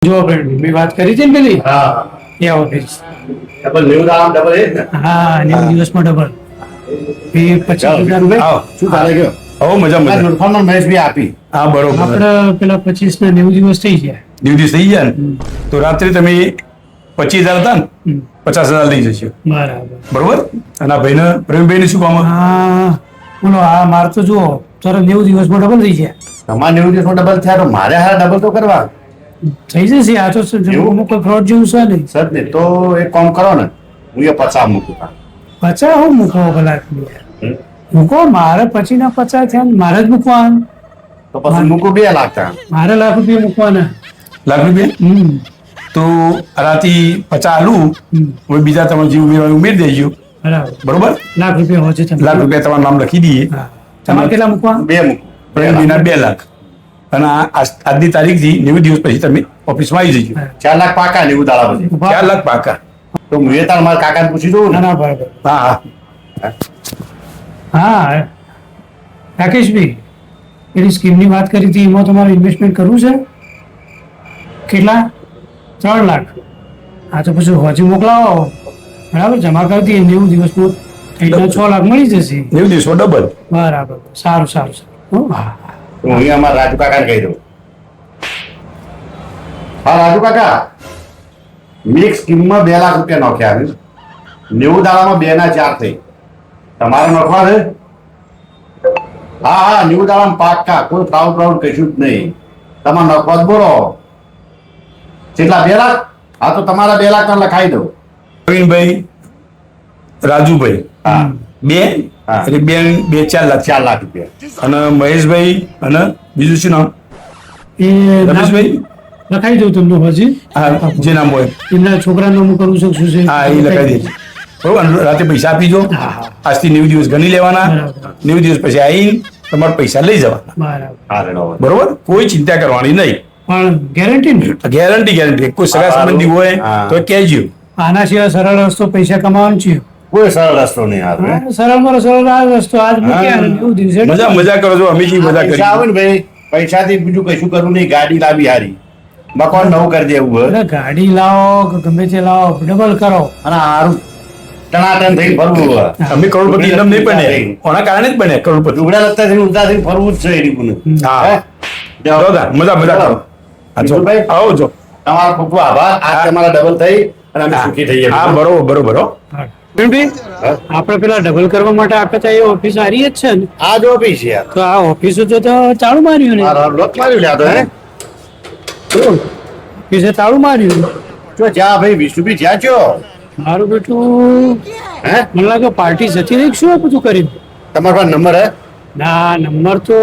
જો ફ્રેન્ડ મેં વાત કરી છે ને પેલી હા એ ઓફિસ ડબલ 90 દામ ડબલ એ જ ને હા 90 દિવસમાં ડબલ એ 25,000 રૂપિયા આવો શું ચાલે ગયો હો મજા મજા નોટફાર્મનો મેચ બી આપી હા બરોબર આપડે પેલા 25 ના 90 દિવસ થઈ ગયા દિવસ થઈ ગયા ને તો રાત્રે તમે 25,000 હતા ને હમ. 50,000 લઈ જશો બરાબર બરોબર અને આ ભાઈને પ્રવીણભાઈને શું કામ હા બોલો આ માર તો જુઓ તરત 90 દિવસમાં ડબલ થઈ ગયા તમારે 90 દિવસમાં ડબલ થયા તો મારે હારા ડબલ તો કરવા થઈ જશે આ તો એવું? અમુક કોઈ ફ્રોડ જેવું છે નહીં સર ને તો એક કામ કરો ને હું એ 50 મૂકું પચાસ હું મૂકો ભલા હમ? મૂકો મારે પછી ના 50 થયા ને મારે જ મૂકવાના તો પછી મૂકું 2 લાખ થયા મારે લાખ રૂપિયા મૂકવાના લાખ રૂપિયા હમ તો રાતી 50 આલું હમ. હવે બીજા તમારે જે ઉમેરી દેજો બરાબર બરોબર લાખ રૂપિયા હોય છે લાખ રૂપિયા તમારું નામ લખી દઈએ હા તમારે કેટલા મૂકવા 2 મૂકું પ્રવીણભાઈના 2 લાખ અને આજની તારીખથી 90 દિવસ પછી તમે ઓફિસમાં આવી જજો 4 લાખ પાકા 90 દાડા પછી 4 લાખ પાકા તો હું એ તાર મારા કાકાને પૂછી દઉં ના ને ના બરાબર હા હા હા રાકેશભાઈ એની સ્કીમની વાત કરી હતી એમાં તમારે ઇન્વેસ્ટમેન્ટ કરવું છે કેટલા 3 લાખ હા તો પછી હજી મોકલાવો બરાબર જમા કરી દઈએ 90 દિવસમાં એટલા 6 લાખ મળી જશે 90 દિવસમાં ડબલ બરાબર સારું સારું સારું હો, હા તો હું અમારા રાજુ કાકાને કહી દઉં હા રાજુ કાકા મિક્સ સ્કીમમાં 2 લાખ રૂપિયા નાખ્યા 90 દાડામાં 2 ના 4 થઈ તમારે નાખવા છે હા હા 90 દાડામાં પાક્કા કોઈ ફ્રાઉડ કશું જ નહીં તમારે નાખવા જ બોલો કેટલા 2 લાખ હા તો તમારા 2 લાખ લખાઈ દઉં પ્રવીણભાઈ રાજુભાઈ હા બે હા. એટલે બે 4 લાખ 4 લાખ રૂપિયા અને મહેશભાઈ અને બીજું શું નામ એ નામ રમેશભાઈ લખાઈ દઉં તમને હજી હા જે નામ હોય એમના છોકરાનું હું કરું શકશું છે હા એ લખાઈ દેજો બરોબર અને રાતે પૈસા આપી દો હા, હા. આજથી 90 દિવસ ગણી લેવાના બરાબર. 90 દિવસ પછી આવીને તમારા પૈસા લઈ જવાના બરાબર હા રેડો બરોબર કોઈ ચિંતા કરવાની નહીં પણ ગેરંટી ને ગેરંટી કોઈ સગા હા, સંબંધી હોય હા. તો કહેજો આના સિવાય સરળ રસ્તો પૈસા કમાવાનો છે કોઈ સરળ રસ્તો નહીં આવે હા, સરળમાં સરળ આ રસ્તો આજ મૂક્યા અને 90 દિવસે મજા કરો છો અમે જે મજા પૈસા આવે કરી ને ભાઈ પૈસાથી બીજું કશું કરવું નહીં ગાડી લાવી હારી મકાન નવું કરી દેવું હોય એટલે ગાડી લાવો કે ગમે તે લાવો ડબલ કરો અને હારું ટણાટણ થઈ ફરવું હોય અમે કરોડપતિ એમ નહીં બને કોના કારણે જ બને કરોડપતિ લુગડા લગતા થઈને ઉલટા થઈને ફરવું જ છે એની પુને હા જાઓ તાર, મજા કરો હા, જો. વિષ્ણુભાઈ, આવો જો તમારો ખૂબ ખૂબ આભાર આ તમારા ડબલ થઈ અને અમે સુખી થઈએ હા બરોબર હો આપણે પેલા ડબલ કરવા માટે આપણે તો એ ઓફિસ હારી જ છે ને આ જો ઓફિસ યાર તો આ ઓફિસ તો ચાલુ માર્યું ને મારા લોક માર્યું લ્યા તો હે ઓફિસે તાળું માર્યું જો જ્યાં ભાઈ વિષ્ણુભાઈ જ્યાં છો મારું બેટું હે મને લાગે પાર્ટી જતી રહી શું આ બધું કરી તમારો પાસે નંબર હે ના નંબર તો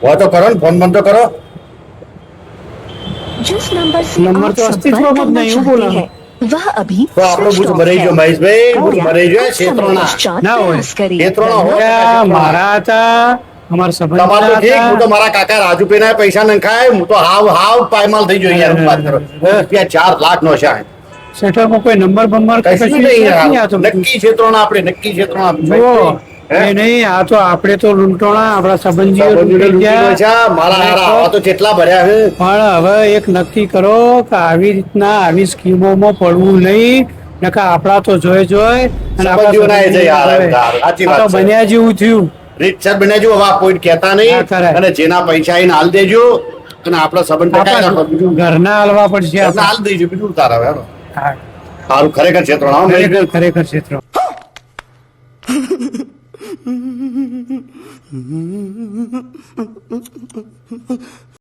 હોય તો કરો ને ફોન બંધ તો કરો जिस नंबर से नंबर आप तो अस्तित्व संपर्क में करना नहीं चाहते बोला। हैं वह अभी તો આપણો switched બુથ off ભરાઈ है। ગયો મહેશભાઈ બુથ कृपया ભરાઈ ગયો कुछ समय ક્ષેત્રોના पश्चात ना होए। प्रयास करें। ક્ષેત્રોના હોય આ મારા હતા અમારા સંબંધ તમારે તો ઠીક હું તો મારા કાકા રાજુભાઈ ના પૈસા નખાય હું તો હાવ પાયમાલ થઈ ગયો યાર હું વાત કરો રૂપિયા 4 લાખ નો છે સેટલમાં કોઈ નંબર બંબર કે કશું કશું નહીં છે નહીં આ યાર તો નક્કી ક્ષેત્રોના આપણે નક્કી ક્ષેત્રોના જુઓ હે? એ નહીં આ તો આપણે તો લૂંટોણા આપણા સંબંધીઓ સંબંધીઓને લૂંટી લૂંટી ગયા. છે મારા હારા આવા તો કેટલા ભર્યા છે પણ હવે એક નક્કી કરો કે આવી રીતના આવી સ્કીમોમાં પડવું નહીં નકા આપણા તો જોઈ અને આપણા સંબંધીઓના એ છે યાર, જોઈ. સાચી આ તો વાત છે. બન્યા જેવું થયું રીતસર બનાવજો હવે આ કોઈ કહેતા હા, નહીં ખરા. અને જેના પૈસા આઈને હાલ દેજો અને આપણા સંબંધ ટકાઈ રાખો બીજું ઘરના હલવા પડશે એટલે હાલ દેજો બીજું તારા હવે હેડો. હા, સારું ખરેખર ક્ષેત્રોના હો મહેશભાઈ. ખરેખર ક્ષેત્ર